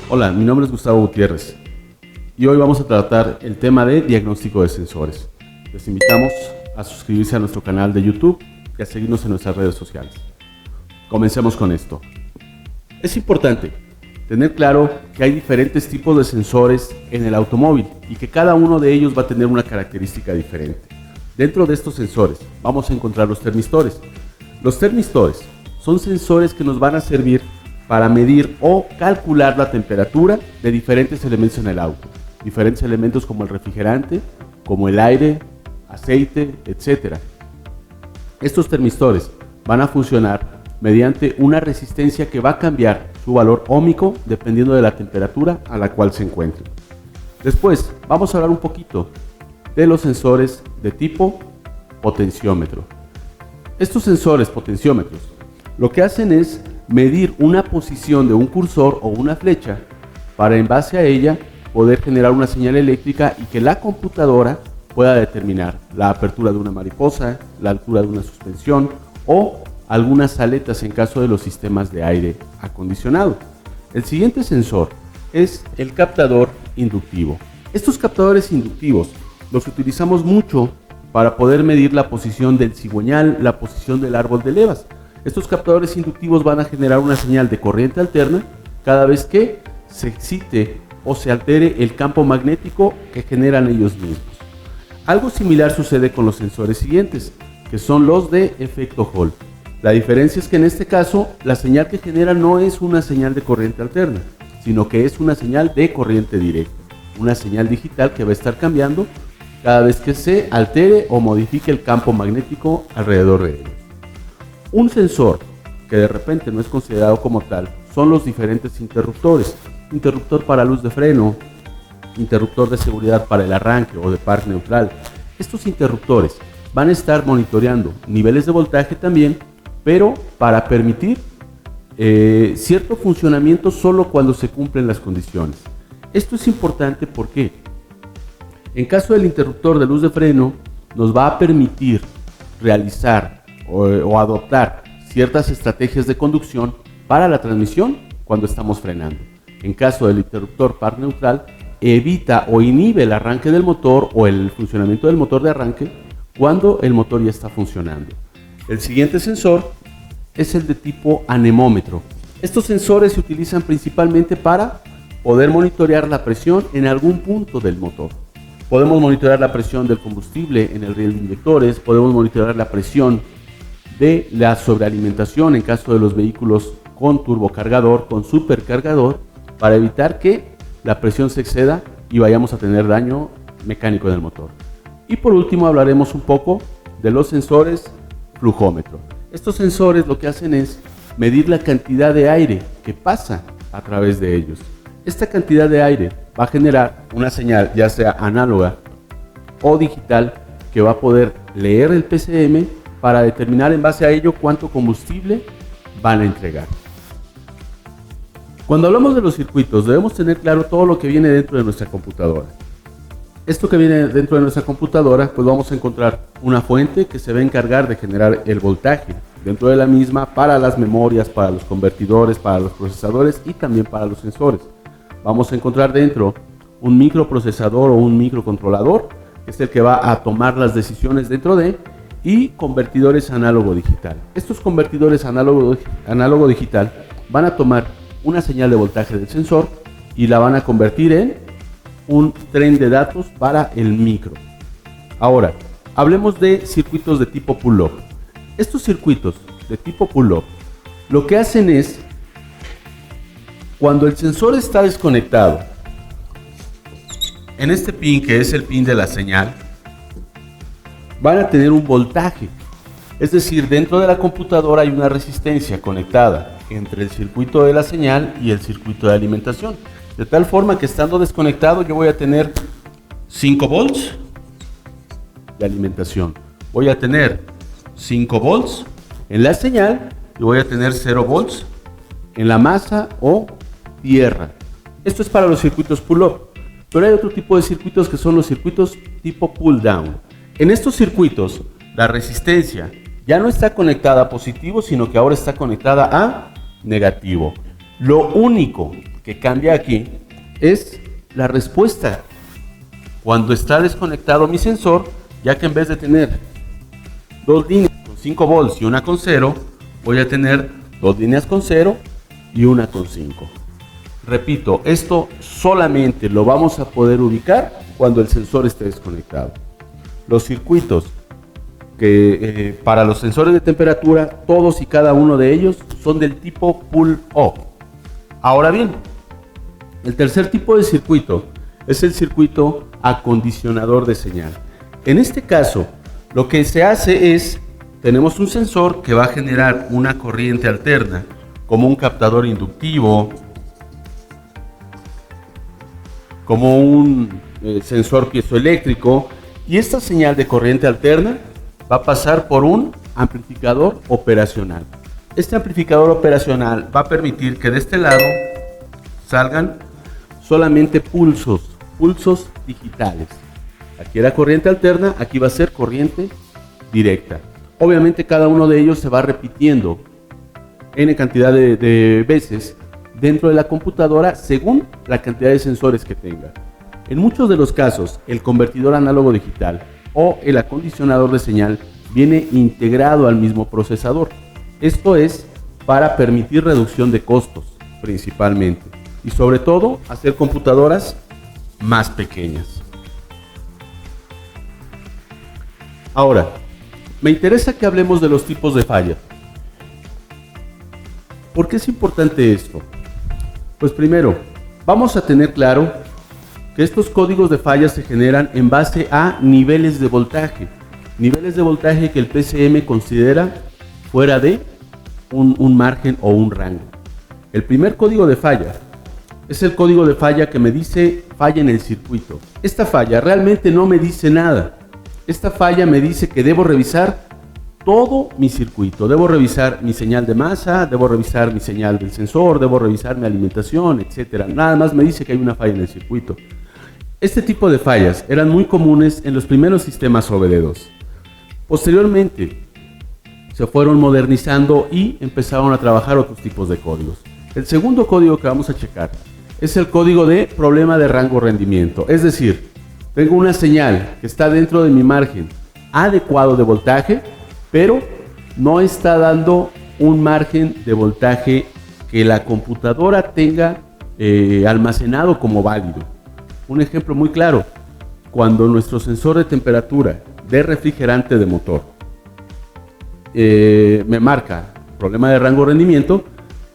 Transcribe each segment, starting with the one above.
Hola, mi nombre es Gustavo Gutiérrez y hoy vamos a tratar el tema de diagnóstico de sensores. Les invitamos a suscribirse a nuestro canal de YouTube y a seguirnos en nuestras redes sociales. Comencemos con esto. Es importante tener claro que hay diferentes tipos de sensores en el automóvil y que cada uno de ellos va a tener una característica diferente. Dentro de estos sensores vamos a encontrar los termistores. Los termistores son sensores que nos van a servir para medir o calcular la temperatura de diferentes elementos en el auto. Diferentes elementos como el refrigerante, como el aire, aceite, etc. Estos termistores van a funcionar mediante una resistencia que va a cambiar su valor óhmico dependiendo de la temperatura a la cual se encuentre. Después vamos a hablar un poquito de los sensores de tipo potenciómetro. Estos sensores potenciómetros lo que hacen es medir una posición de un cursor o una flecha para en base a ella poder generar una señal eléctrica y que la computadora pueda determinar la apertura de una mariposa, la altura de una suspensión o algunas aletas en caso de los sistemas de aire acondicionado. El siguiente sensor es el captador inductivo. Estos captadores inductivos los utilizamos mucho para poder medir la posición del cigüeñal, la posición del árbol de levas. Estos captadores inductivos van a generar una señal de corriente alterna cada vez que se excite o se altere el campo magnético que generan ellos mismos. Algo similar sucede con los sensores siguientes, que son los de efecto Hall. La diferencia es que en este caso la señal que genera no es una señal de corriente alterna, sino que es una señal de corriente directa, una señal digital que va a estar cambiando cada vez que se altere o modifique el campo magnético alrededor de ellos. Un sensor que de repente no es considerado como tal son los diferentes interruptores. Interruptor para luz de freno, interruptor de seguridad para el arranque o de par neutral. Estos interruptores van a estar monitoreando niveles de voltaje también, pero para permitir cierto funcionamiento solo cuando se cumplen las condiciones. Esto es importante porque en caso del interruptor de luz de freno nos va a permitir realizar o adoptar ciertas estrategias de conducción para la transmisión cuando estamos frenando. En caso del interruptor par neutral, evita o inhibe el arranque del motor o el funcionamiento del motor de arranque cuando el motor ya está funcionando. El siguiente sensor es el de tipo anemómetro. Estos sensores se utilizan principalmente para poder monitorear la presión en algún punto del motor. Podemos monitorear la presión del combustible en el riel de inyectores, podemos monitorear la presión de la sobrealimentación en caso de los vehículos con turbocargador, con supercargador, para evitar que la presión se exceda y vayamos a tener daño mecánico en el motor. Y por último hablaremos un poco de los sensores flujómetro. Estos sensores lo que hacen es medir la cantidad de aire que pasa a través de ellos. Esta cantidad de aire va a generar una señal ya sea análoga o digital que va a poder leer el PCM para determinar en base a ello cuánto combustible van a entregar. Cuando hablamos de los circuitos debemos tener claro todo lo que viene dentro de nuestra computadora. Esto que viene dentro de nuestra computadora, pues vamos a encontrar una fuente que se va a encargar de generar el voltaje dentro de la misma para las memorias, para los convertidores, para los procesadores y también para los sensores. Vamos a encontrar dentro un microprocesador o un microcontrolador, que es el que va a tomar las decisiones dentro de, y convertidores análogo-digital. Estos convertidores análogo-digital van a tomar una señal de voltaje del sensor y la van a convertir en un tren de datos para el micro. Ahora, hablemos de circuitos de tipo pull-up. Estos circuitos de tipo pull-up lo que hacen es, cuando el sensor está desconectado, en este pin que es el pin de la señal, van a tener un voltaje. Es decir, dentro de la computadora hay una resistencia conectada entre el circuito de la señal y el circuito de alimentación. De tal forma que estando desconectado yo voy a tener 5 volts de alimentación. Voy a tener 5 volts en la señal y voy a tener 0 volts en la masa o tierra. Esto es para los circuitos pull-up. Pero hay otro tipo de circuitos que son los circuitos tipo pull-down. En estos circuitos la resistencia ya no está conectada a positivo, sino que ahora está conectada a negativo. Lo único que cambia aquí es la respuesta. Cuando está desconectado mi sensor, ya que en vez de tener dos líneas con 5 volts y una con 0, voy a tener dos líneas con 0 y una con 5. Repito, esto solamente lo vamos a poder ubicar cuando el sensor esté desconectado. Los circuitos que para los sensores de temperatura, todos y cada uno de ellos son del tipo pull-off. Ahora bien, el tercer tipo de circuito es el circuito acondicionador de señal. En este caso, lo que se hace es, tenemos un sensor que va a generar una corriente alterna, como un captador inductivo, como un sensor piezoeléctrico, y esta señal de corriente alterna va a pasar por un amplificador operacional. Este amplificador operacional va a permitir que de este lado salgan solamente pulsos digitales. Aquí era corriente alterna, aquí va a ser corriente directa. Obviamente cada uno de ellos se va repitiendo n cantidad de veces dentro de la computadora según la cantidad de sensores que tenga. En muchos de los casos, el convertidor análogo digital o el acondicionador de señal viene integrado al mismo procesador. Esto es para permitir reducción de costos principalmente y sobre todo hacer computadoras más pequeñas. Ahora, me interesa que hablemos de los tipos de falla. ¿Por qué es importante esto? Pues primero, vamos a tener claro que estos códigos de falla se generan en base a niveles de voltaje. Niveles de voltaje que el PCM considera fuera de un margen o un rango. El primer código de falla es el código de falla que me dice falla en el circuito. Esta falla realmente no me dice nada. Esta falla me dice que debo revisar todo mi circuito. Debo revisar mi señal de masa, debo revisar mi señal del sensor, debo revisar mi alimentación, etc. Nada más me dice que hay una falla en el circuito. Este tipo de fallas eran muy comunes en los primeros sistemas OBD2. Posteriormente, se fueron modernizando y empezaron a trabajar otros tipos de códigos. El segundo código que vamos a checar es el código de problema de rango rendimiento. Es decir, tengo una señal que está dentro de mi margen adecuado de voltaje, pero no está dando un margen de voltaje que la computadora tenga almacenado como válido. Un ejemplo muy claro, cuando nuestro sensor de temperatura de refrigerante de motor me marca problema de rango rendimiento,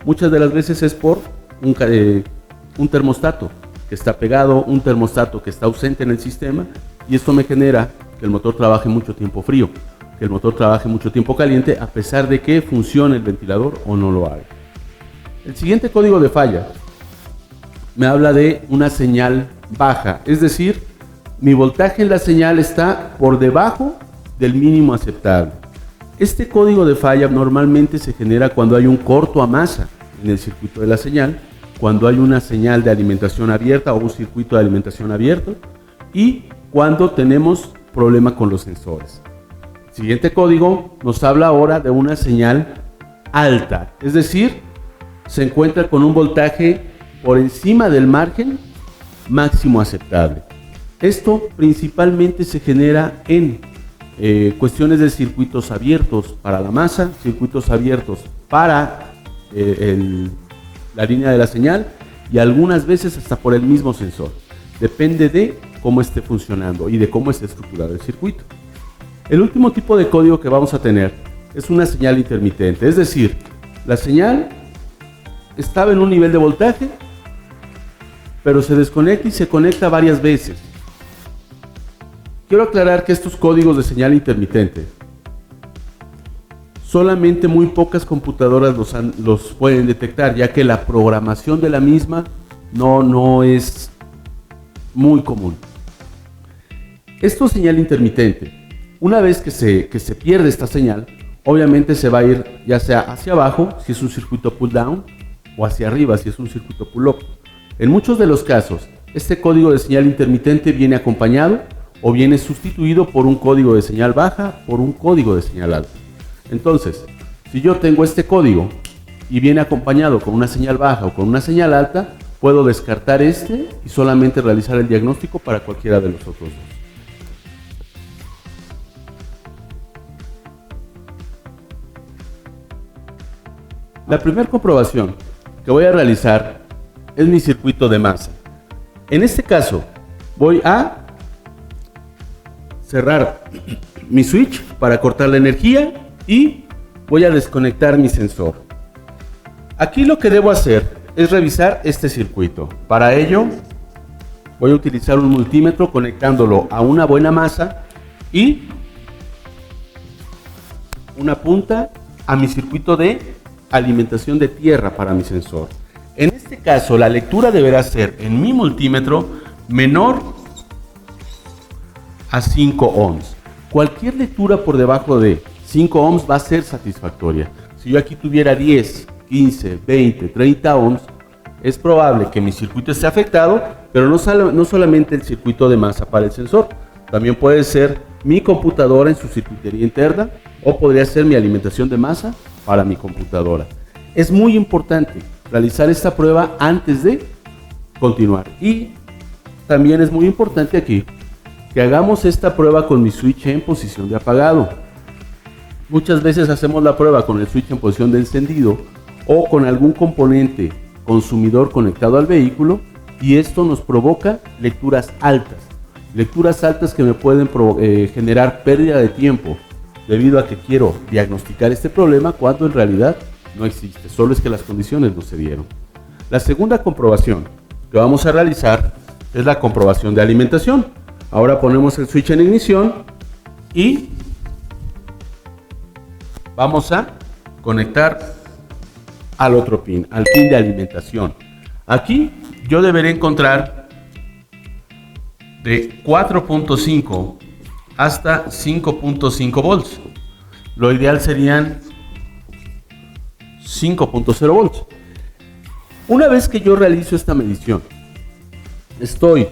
muchas de las veces es por un termostato que está pegado, un termostato que está ausente en el sistema, y esto me genera que el motor trabaje mucho tiempo frío, que el motor trabaje mucho tiempo caliente, a pesar de que funcione el ventilador o no lo haga. El siguiente código de falla me habla de una señal baja, es decir, mi voltaje en la señal está por debajo del mínimo aceptable. Este código de falla normalmente se genera cuando hay un corto a masa en el circuito de la señal, cuando hay una señal de alimentación abierta o un circuito de alimentación abierto y cuando tenemos problema con los sensores. El siguiente código nos habla ahora de una señal alta, es decir, se encuentra con un voltaje por encima del margen máximo aceptable. Esto principalmente se genera en cuestiones de circuitos abiertos para la masa, circuitos abiertos para la línea de la señal y algunas veces hasta por el mismo sensor. Depende de cómo esté funcionando y de cómo esté estructurado el circuito. El último tipo de código que vamos a tener es una señal intermitente, es decir, la señal estaba en un nivel de voltaje, pero se desconecta y se conecta varias veces. Quiero aclarar que estos códigos de señal intermitente solamente muy pocas computadoras los pueden detectar, ya que la programación de la misma no es muy común. Esto es señal intermitente. Una vez que se pierde esta señal, obviamente se va a ir ya sea hacia abajo, si es un circuito pull down, o hacia arriba, si es un circuito pull up. En muchos de los casos, este código de señal intermitente viene acompañado o viene sustituido por un código de señal baja, por un código de señal alta. Entonces, si yo tengo este código y viene acompañado con una señal baja o con una señal alta, puedo descartar este y solamente realizar el diagnóstico para cualquiera de los otros dos. La primera comprobación que voy a realizar es mi circuito de masa. En este caso, voy a cerrar mi switch para cortar la energía y voy a desconectar mi sensor. Aquí lo que debo hacer es revisar este circuito. Para ello, voy a utilizar un multímetro conectándolo a una buena masa y una punta a mi circuito de alimentación de tierra para mi sensor. En este caso, la lectura deberá ser en mi multímetro menor a 5 ohms. Cualquier lectura por debajo de 5 ohms va a ser satisfactoria. Si yo aquí tuviera 10, 15, 20, 30 ohms, es probable que mi circuito esté afectado, pero no solamente el circuito de masa para el sensor, también puede ser mi computadora en su circuitería interna o podría ser mi alimentación de masa para mi computadora. Es muy importante realizar esta prueba antes de continuar y también es muy importante aquí que hagamos esta prueba con mi switch en posición de apagado. Muchas veces hacemos la prueba con el switch en posición de encendido o con algún componente consumidor conectado al vehículo y esto nos provoca lecturas altas que me pueden generar pérdida de tiempo debido a que quiero diagnosticar este problema cuando en realidad no existe, solo es que las condiciones no se dieron. La segunda comprobación que vamos a realizar es la comprobación de alimentación. Ahora ponemos el switch en ignición y vamos a conectar al otro pin, al pin de alimentación. Aquí yo deberé encontrar de 4.5 hasta 5.5 volts. Lo ideal serían 5.0 volts. Una vez que yo realizo esta medición, estoy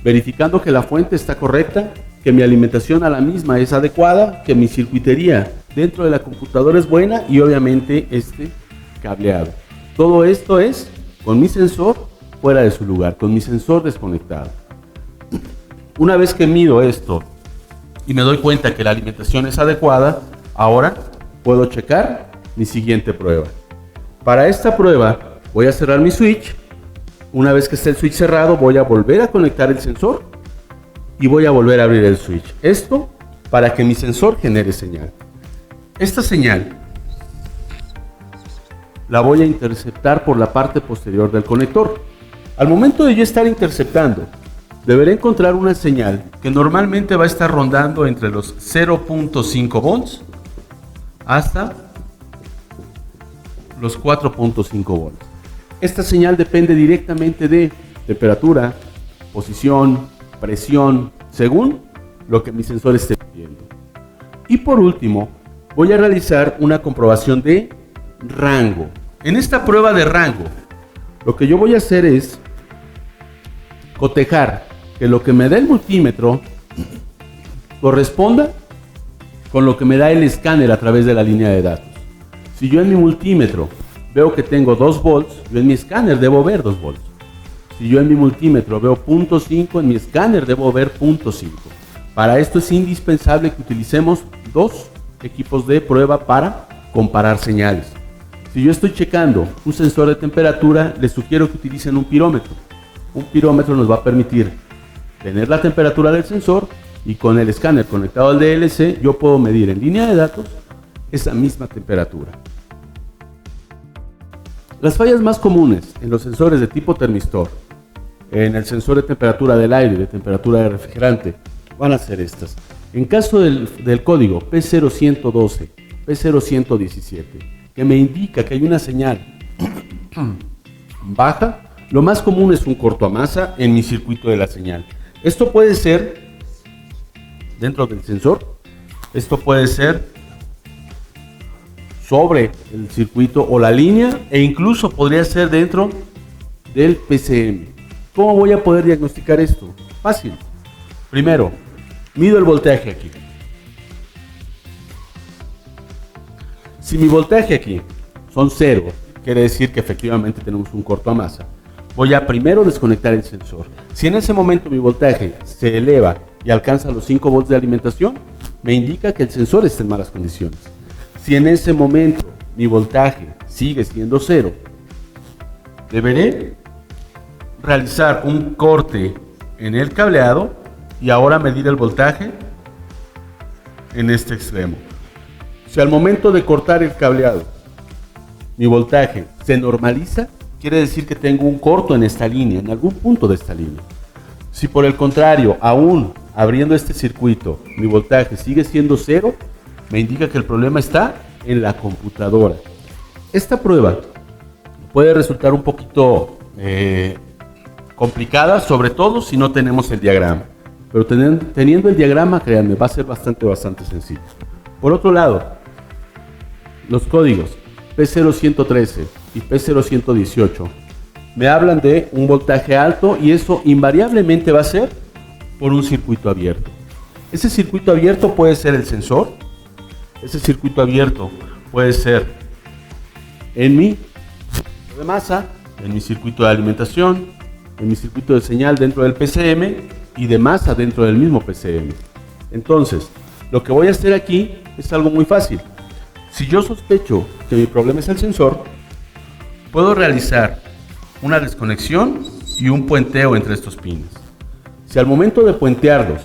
verificando que la fuente está correcta, que mi alimentación a la misma es adecuada, que mi circuitería dentro de la computadora es buena y obviamente este cableado. Todo esto es con mi sensor fuera de su lugar, con mi sensor desconectado. Una vez que mido esto y me doy cuenta que la alimentación es adecuada, ahora puedo checar mi siguiente prueba. Para esta prueba voy a cerrar mi switch. Una vez que esté el switch cerrado, voy a volver a conectar el sensor y voy a volver a abrir el switch. Esto para que mi sensor genere señal. Esta señal la voy a interceptar por la parte posterior del conector. Al momento de yo estar interceptando, deberé encontrar una señal que normalmente va a estar rondando entre los 0.5 volts hasta los 4.5 volts. Esta señal depende directamente de temperatura, posición, presión, según lo que mi sensor esté pidiendo. Y por último, voy a realizar una comprobación de rango. En esta prueba de rango, lo que yo voy a hacer es cotejar que lo que me da el multímetro corresponda con lo que me da el escáner a través de la línea de datos. Si yo en mi multímetro veo que tengo 2 volts, yo en mi escáner debo ver 2 volts. Si yo en mi multímetro veo 0.5, en mi escáner debo ver 0.5. Para esto es indispensable que utilicemos dos equipos de prueba para comparar señales. Si yo estoy checando un sensor de temperatura, les sugiero que utilicen un pirómetro. Un pirómetro nos va a permitir tener la temperatura del sensor y con el escáner conectado al DLC yo puedo medir en línea de datos esa misma temperatura. Las fallas más comunes en los sensores de tipo termistor, en el sensor de temperatura del aire, de temperatura de refrigerante, van a ser estas. En caso del código P0112, P0117, que me indica que hay una señal baja, lo más común es un corto a masa en mi circuito de la señal. Esto puede ser dentro del sensor, esto puede ser sobre el circuito o la línea e incluso podría ser dentro del PCM. ¿Cómo voy a poder diagnosticar esto? Fácil. Primero, mido el voltaje aquí. Si mi voltaje aquí son 0, quiere decir que efectivamente tenemos un corto a masa. voy a primero desconectar el sensor. Si en ese momento mi voltaje se eleva y alcanza los 5 volts de alimentación, me indica que el sensor está en malas condiciones. Si en ese momento mi voltaje sigue siendo 0, deberé realizar un corte en el cableado y ahora medir el voltaje en este extremo. Si al momento de cortar el cableado mi voltaje se normaliza, quiere decir que tengo un corto en esta línea, en algún punto de esta línea. Si por el contrario, aún abriendo este circuito, mi voltaje sigue siendo 0, me indica que el problema está en la computadora. Esta prueba puede resultar un poquito complicada, sobre todo si no tenemos el diagrama. Pero teniendo el diagrama, créanme, va a ser bastante sencillo. Por otro lado, los códigos P0113 y P0118 me hablan de un voltaje alto y eso invariablemente va a ser por un circuito abierto. Ese circuito abierto puede ser el sensor, ese circuito abierto puede ser en mi de masa, en mi circuito de alimentación, en mi circuito de señal dentro del PCM y de masa dentro del mismo PCM. Entonces, lo que voy a hacer aquí es algo muy fácil. Si yo sospecho que mi problema es el sensor, puedo realizar una desconexión y un puenteo entre estos pines. Si al momento de puentearlos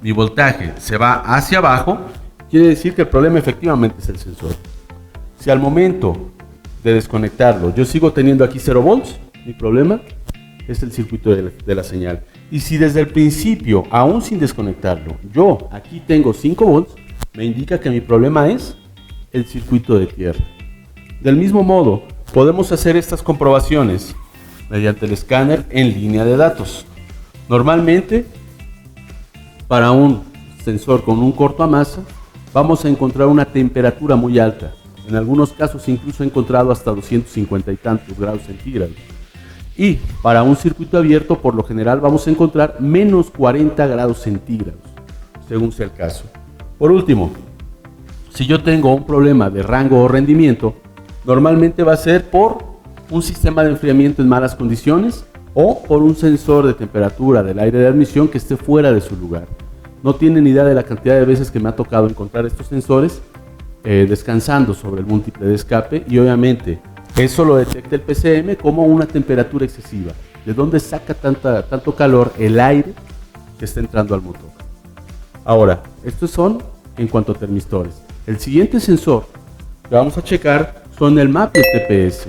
mi voltaje se va hacia abajo, quiere decir que el problema efectivamente es el sensor. Si al momento de desconectarlo yo sigo teniendo aquí 0 volts, mi problema es el circuito de la señal. Y si desde el principio, aún sin desconectarlo, yo aquí tengo 5 volts, me indica que mi problema es el circuito de tierra. Del mismo modo, podemos hacer estas comprobaciones mediante el escáner en línea de datos. Normalmente, para un sensor con un corto a masa, vamos a encontrar una temperatura muy alta. En algunos casos incluso he encontrado hasta 250 y tantos grados centígrados. Y para un circuito abierto, por lo general, vamos a encontrar menos 40 grados centígrados, según sea el caso. Por último, si yo tengo un problema de rango o rendimiento, normalmente va a ser por un sistema de enfriamiento en malas condiciones o por un sensor de temperatura del aire de admisión que esté fuera de su lugar. No tienen idea de la cantidad de veces que me ha tocado encontrar estos sensores descansando sobre el múltiple de escape y obviamente eso lo detecta el PCM como una temperatura excesiva. ¿De dónde saca tanto calor el aire que está entrando al motor? Ahora, estos son en cuanto a termistores. El siguiente sensor que vamos a checar son el MAP y el TPS.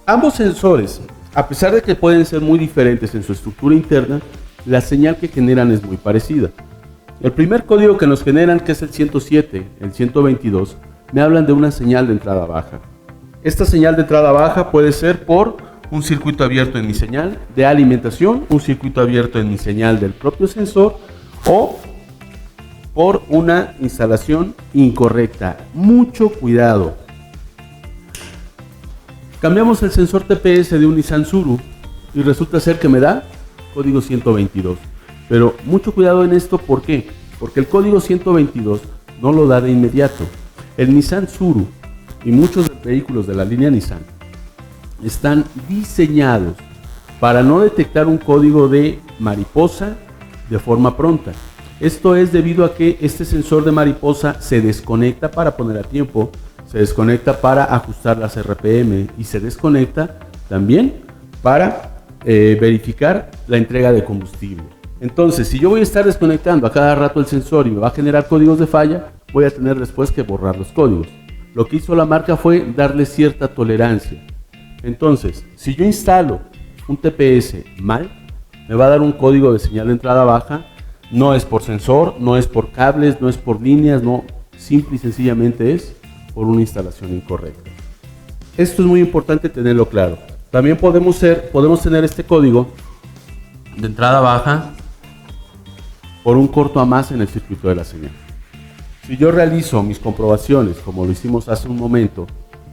Ambos sensores, a pesar de que pueden ser muy diferentes en su estructura interna, la señal que generan es muy parecida. El primer código que nos generan, que es el 107, el 122, me hablan de una señal de entrada baja. Esta señal de entrada baja puede ser por un circuito abierto en mi señal de alimentación, un circuito abierto en mi señal del propio sensor o por una instalación incorrecta. Mucho cuidado. Cambiamos el sensor TPS de un Nissan Tsuru y resulta ser que me da código 122. Pero mucho cuidado en esto, ¿por qué? Porque el código 122 no lo da de inmediato. El Nissan Tsuru y muchos vehículos de la línea Nissan están diseñados para no detectar un código de mariposa de forma pronta. Esto es debido a que este sensor de mariposa se desconecta para poner a tiempo, se desconecta para ajustar las RPM y se desconecta también para verificar la entrega de combustible. Entonces, si yo voy a estar desconectando a cada rato el sensor y me va a generar códigos de falla, voy a tener después que borrar los códigos. Lo que hizo la marca fue darle cierta tolerancia. Entonces, si yo instalo un TPS mal, me va a dar un código de señal de entrada baja. No es por sensor, no es por cables, no es por líneas, no, simple y sencillamente es por una instalación incorrecta. Esto es muy importante tenerlo claro. También podemos tener este código de entrada baja por un corto a masa en el circuito de la señal. Si yo realizo mis comprobaciones como lo hicimos hace un momento,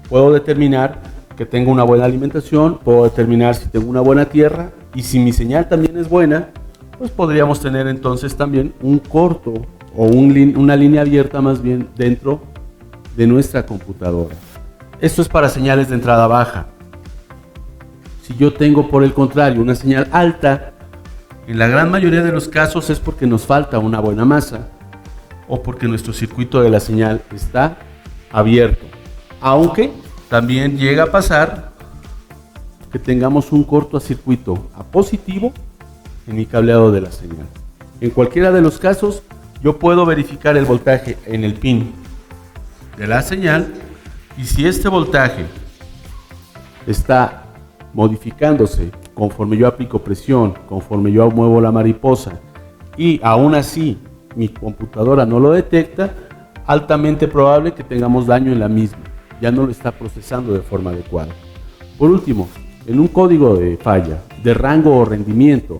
puedo determinar que tengo una buena alimentación, puedo determinar si tengo una buena tierra y si mi señal también es buena, pues podríamos tener entonces también un corto o una línea abierta más bien dentro de nuestra computadora. Esto es para señales de entrada baja. Si yo tengo por el contrario una señal alta, en la gran mayoría de los casos es porque nos falta una buena masa o porque nuestro circuito de la señal está abierto. Aunque también llega a pasar que tengamos un cortocircuito a positivo en mi cableado de la señal. En cualquiera de los casos, yo puedo verificar el voltaje en el pin de la señal, y si este voltaje está modificándose conforme yo aplico presión, conforme yo muevo la mariposa, y aún así mi computadora no lo detecta, altamente probable que tengamos daño en la misma, ya no lo está procesando de forma adecuada. Por último, en un código de falla de rango o rendimiento,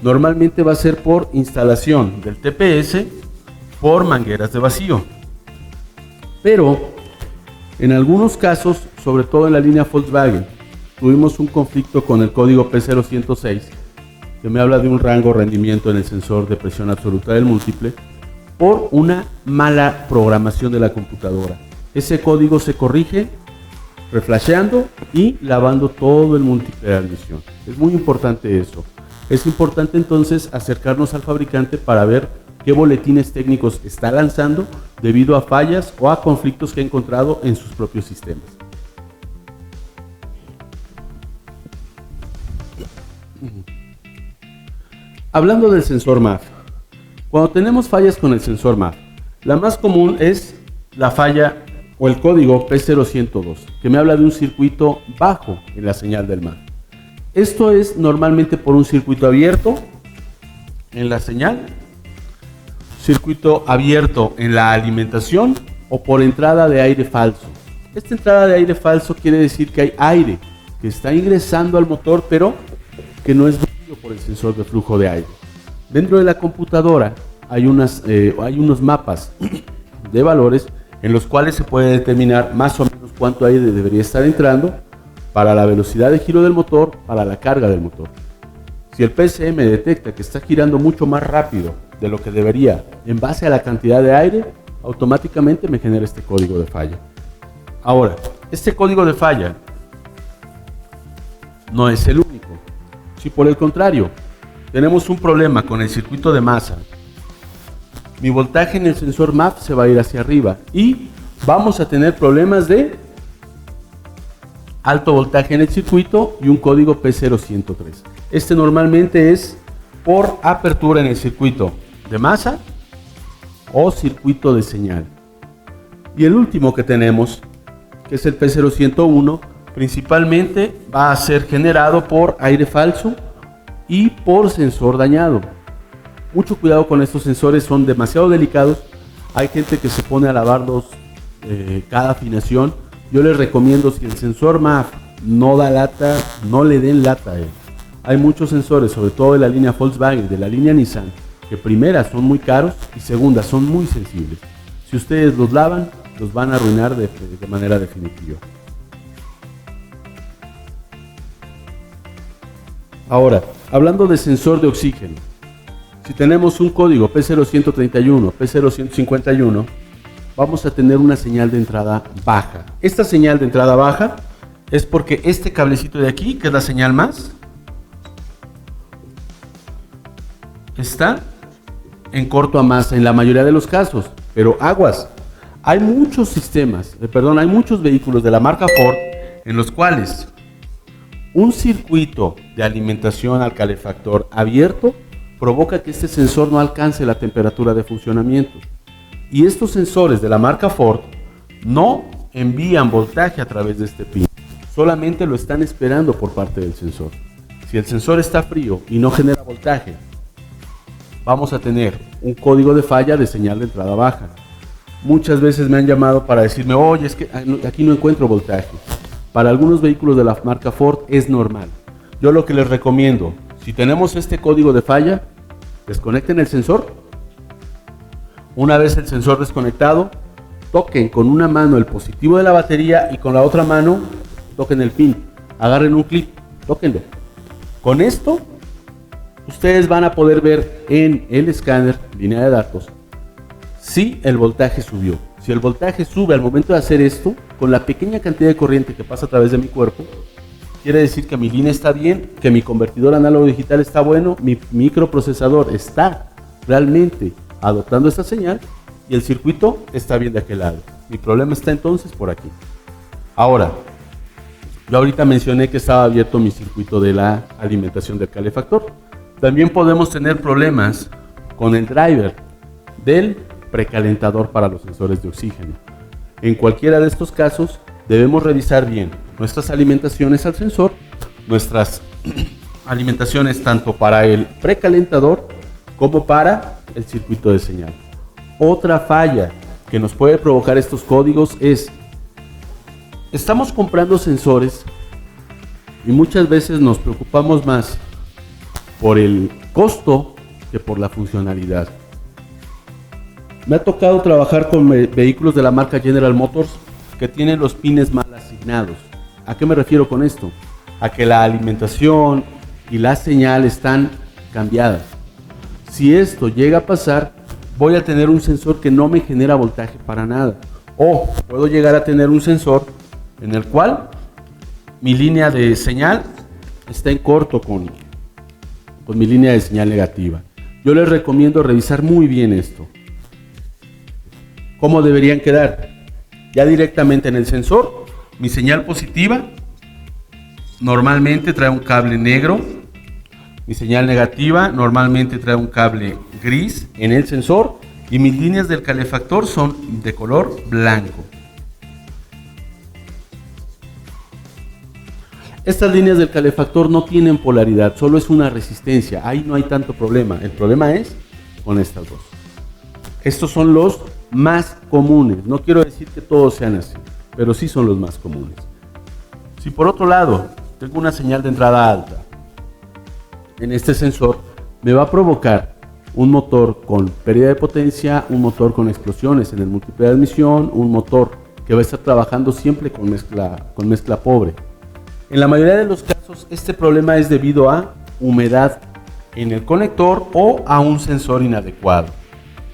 normalmente va a ser por instalación del TPS por mangueras de vacío. Pero en algunos casos, sobre todo en la línea Volkswagen, tuvimos un conflicto con el código P0106 que me habla de un rango o rendimiento en el sensor de presión absoluta del múltiple por una mala programación de la computadora. Ese código se corrige reflasheando y lavando todo el múltiple de admisión. Es muy importante eso. Es importante entonces acercarnos al fabricante para ver qué boletines técnicos está lanzando debido a fallas o a conflictos que ha encontrado en sus propios sistemas. Hablando del sensor MAF, cuando tenemos fallas con el sensor MAF, la más común es la falla o el código P0102, que me habla de un circuito bajo en la señal del MAF. Esto es normalmente por un circuito abierto en la señal, circuito abierto en la alimentación o por entrada de aire falso. Esta entrada de aire falso quiere decir que hay aire que está ingresando al motor, pero que no es medido por el sensor de flujo de aire. Dentro de la computadora hay unos mapas de valores en los cuales se puede determinar más o menos cuánto aire debería estar entrando para la velocidad de giro del motor, para la carga del motor. Si el PSM detecta que está girando mucho más rápido de lo que debería en base a la cantidad de aire, automáticamente me genera este código de falla. Ahora, este código de falla no es el único. Si por el contrario tenemos un problema con el circuito de masa, mi voltaje en el sensor MAF se va a ir hacia arriba y vamos a tener problemas de alto voltaje en el circuito y un código P0103. Este normalmente es por apertura en el circuito de masa o circuito de señal. Y el último que tenemos, que es el P0101, principalmente va a ser generado por aire falso y por sensor dañado. Mucho cuidado con estos sensores, son demasiado delicados. Hay gente que se pone a lavarlos cada afinación. Yo les recomiendo, si el sensor MAF no da lata, no le den lata a él. Hay muchos sensores, sobre todo de la línea Volkswagen, de la línea Nissan, que primera son muy caros y segunda son muy sensibles. Si ustedes los lavan, los van a arruinar de manera definitiva. Ahora, hablando de sensor de oxígeno, si tenemos un código P0131, P0151, vamos a tener una señal de entrada baja. Esta señal de entrada baja es porque este cablecito de aquí, que es la señal más, está en corto a masa en la mayoría de los casos, pero aguas. Hay muchos sistemas, hay muchos vehículos de la marca Ford en los cuales un circuito de alimentación al calefactor abierto provoca que este sensor no alcance la temperatura de funcionamiento. Y estos sensores de la marca Ford no envían voltaje a través de este pin, solamente lo están esperando por parte del sensor. Si el sensor está frío y no genera voltaje, vamos a tener un código de falla de señal de entrada baja. Muchas veces me han llamado para decirme, oye, es que aquí no encuentro voltaje. Para algunos vehículos de la marca Ford es normal. Yo lo que les recomiendo, si tenemos este código de falla, desconecten el sensor. Una vez el sensor desconectado, toquen con una mano el positivo de la batería y con la otra mano toquen el pin. Agarren un clip, tóquenlo. Con esto, ustedes van a poder ver en el escáner, línea de datos, si el voltaje subió. Si el voltaje sube al momento de hacer esto, con la pequeña cantidad de corriente que pasa a través de mi cuerpo, quiere decir que mi línea está bien, que mi convertidor análogo digital está bueno, mi microprocesador está realmente adoptando esta señal y el circuito está bien de aquel lado. Mi problema está entonces por aquí. Ahora, yo ahorita mencioné que estaba abierto mi circuito de la alimentación del calefactor. También podemos tener problemas con el driver del precalentador para los sensores de oxígeno. En cualquiera de estos casos debemos revisar bien nuestras alimentaciones al sensor, nuestras alimentaciones tanto para el precalentador como para el circuito de señal. Otra falla que nos puede provocar estos códigos es: estamos comprando sensores y muchas veces nos preocupamos más por el costo que por la funcionalidad. Me ha tocado trabajar con vehículos de la marca General Motors que tienen los pines mal asignados. ¿A qué me refiero con esto? A que la alimentación y la señal están cambiadas. Si esto llega a pasar, voy a tener un sensor que no me genera voltaje para nada. O puedo llegar a tener un sensor en el cual mi línea de señal está en corto con mi línea de señal negativa. Yo les recomiendo revisar muy bien esto. ¿Cómo deberían quedar? Ya directamente en el sensor, mi señal positiva normalmente trae un cable negro. Mi señal negativa normalmente trae un cable gris en el sensor y mis líneas del calefactor son de color blanco. Estas líneas del calefactor no tienen polaridad, solo es una resistencia. Ahí no hay tanto problema. El problema es con estas dos. Estos son los más comunes. No quiero decir que todos sean así, pero sí son los más comunes. Si por otro lado tengo una señal de entrada alta en este sensor, me va a provocar un motor con pérdida de potencia, un motor con explosiones en el múltiple de admisión, un motor que va a estar trabajando siempre con mezcla pobre. En la mayoría de los casos, este problema es debido a humedad en el conector o a un sensor inadecuado.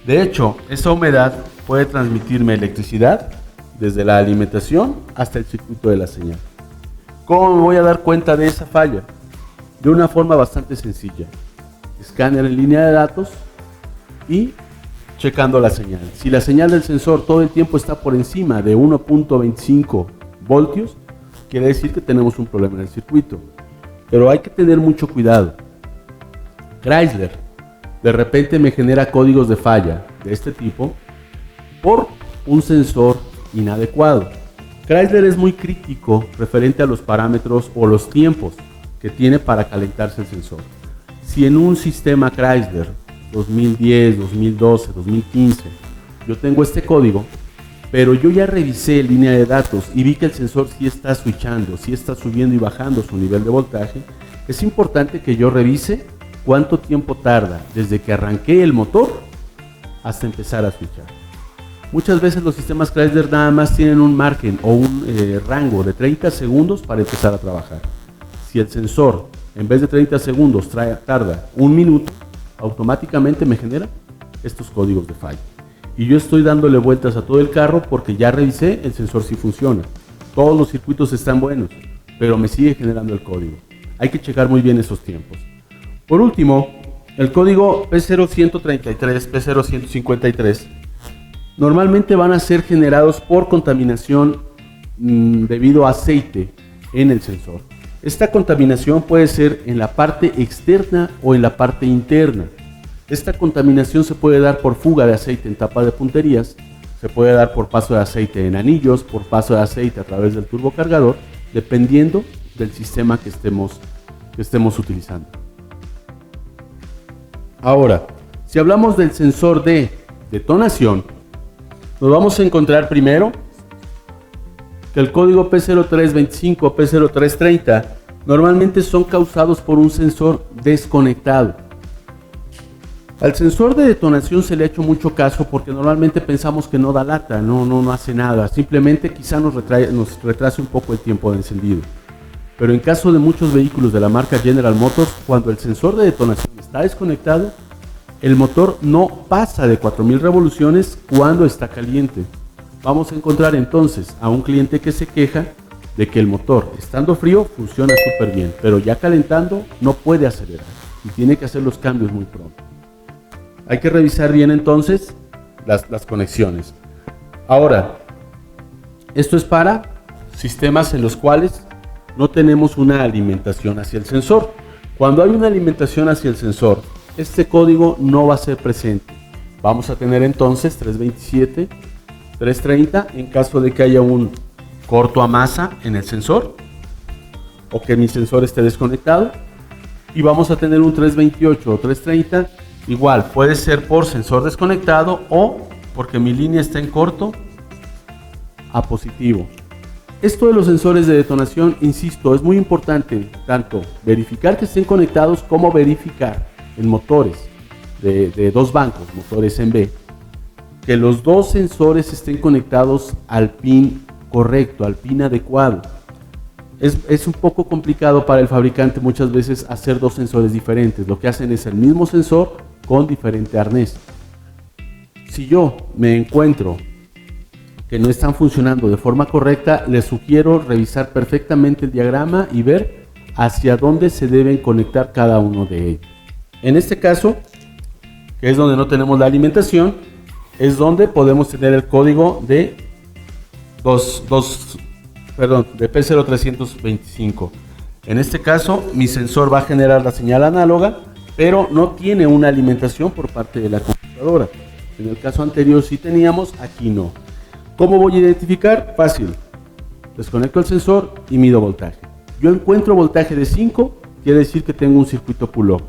De hecho, esa humedad puede transmitirme electricidad desde la alimentación hasta el circuito de la señal. ¿Cómo me voy a dar cuenta de esa falla? De una forma bastante sencilla. Escáner en línea de datos y checando la señal. Si la señal del sensor todo el tiempo está por encima de 1.25 voltios, quiere decir que tenemos un problema en el circuito. Pero hay que tener mucho cuidado. Chrysler de repente me genera códigos de falla de este tipo por un sensor inadecuado. Chrysler es muy crítico referente a los parámetros o los tiempos que tiene para calentarse el sensor. Si en un sistema Chrysler 2010, 2012, 2015 yo tengo este código, pero yo ya revisé línea de datos y vi que el sensor sí está switchando, sí está subiendo y bajando su nivel de voltaje, es importante que yo revise cuánto tiempo tarda desde que arranqué el motor hasta empezar a switchar. Muchas veces los sistemas Chrysler nada más tienen un margen o un rango de 30 segundos para empezar a trabajar. Si el sensor en vez de 30 segundos tarda un minuto, automáticamente me genera estos códigos de falla. Y yo estoy dándole vueltas a todo el carro porque ya revisé, el sensor sí funciona. Todos los circuitos están buenos, pero me sigue generando el código. Hay que checar muy bien esos tiempos. Por último, el código P0133, P0153, normalmente van a ser generados por contaminación debido a aceite en el sensor. Esta contaminación puede ser en la parte externa o en la parte interna. Esta contaminación se puede dar por fuga de aceite en tapa de punterías, se puede dar por paso de aceite en anillos, por paso de aceite a través del turbocargador, dependiendo del sistema que estemos utilizando. Ahora, si hablamos del sensor de detonación, nos vamos a encontrar primero que el código P0325 o P0330 normalmente son causados por un sensor desconectado. Al sensor de detonación se le ha hecho mucho caso porque normalmente pensamos que no da lata, no hace nada, simplemente quizá nos retrase un poco el tiempo de encendido. Pero en caso de muchos vehículos de la marca General Motors, cuando el sensor de detonación está desconectado, el motor no pasa de 4000 revoluciones cuando está caliente. Vamos a encontrar entonces a un cliente que se queja de que el motor, estando frío, funciona súper bien, pero ya calentando no puede acelerar y tiene que hacer los cambios muy pronto. Hay que revisar bien entonces las conexiones. Ahora, esto es para sistemas en los cuales no tenemos una alimentación hacia el sensor. Cuando hay una alimentación hacia el sensor, este código no va a ser presente. Vamos a tener entonces 327, 330 en caso de que haya un corto a masa en el sensor o que mi sensor esté desconectado, y vamos a tener un 328 o 330, igual puede ser por sensor desconectado o porque mi línea está en corto a positivo. Esto de los sensores de detonación, insisto, es muy importante, tanto verificar que estén conectados como verificar en motores de dos bancos, motores en B, que los dos sensores estén conectados al pin correcto, al pin adecuado. Es un poco complicado para el fabricante muchas veces hacer dos sensores diferentes. Lo que hacen es el mismo sensor con diferente arnés. Si yo me encuentro que no están funcionando de forma correcta, les sugiero revisar perfectamente el diagrama y ver hacia dónde se deben conectar cada uno de ellos. En este caso, que es donde no tenemos la alimentación, es donde podemos tener el código de de P0325. En este caso, mi sensor va a generar la señal análoga, pero no tiene una alimentación por parte de la computadora. En el caso anterior sí teníamos, aquí no. ¿Cómo voy a identificar? Fácil. Desconecto el sensor y mido voltaje. Yo encuentro voltaje de 5, quiere decir que tengo un circuito pull-up.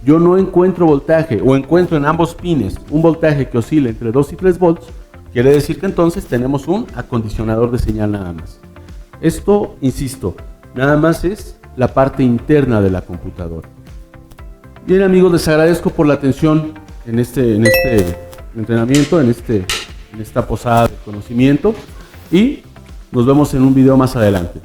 Yo no encuentro voltaje o encuentro en ambos pines un voltaje que oscila entre 2 y 3 volts, quiere decir que entonces tenemos un acondicionador de señal nada más. Esto, insisto, nada más es la parte interna de la computadora. Bien amigos, les agradezco por la atención en este entrenamiento, en esta posada de conocimiento, y nos vemos en un video más adelante.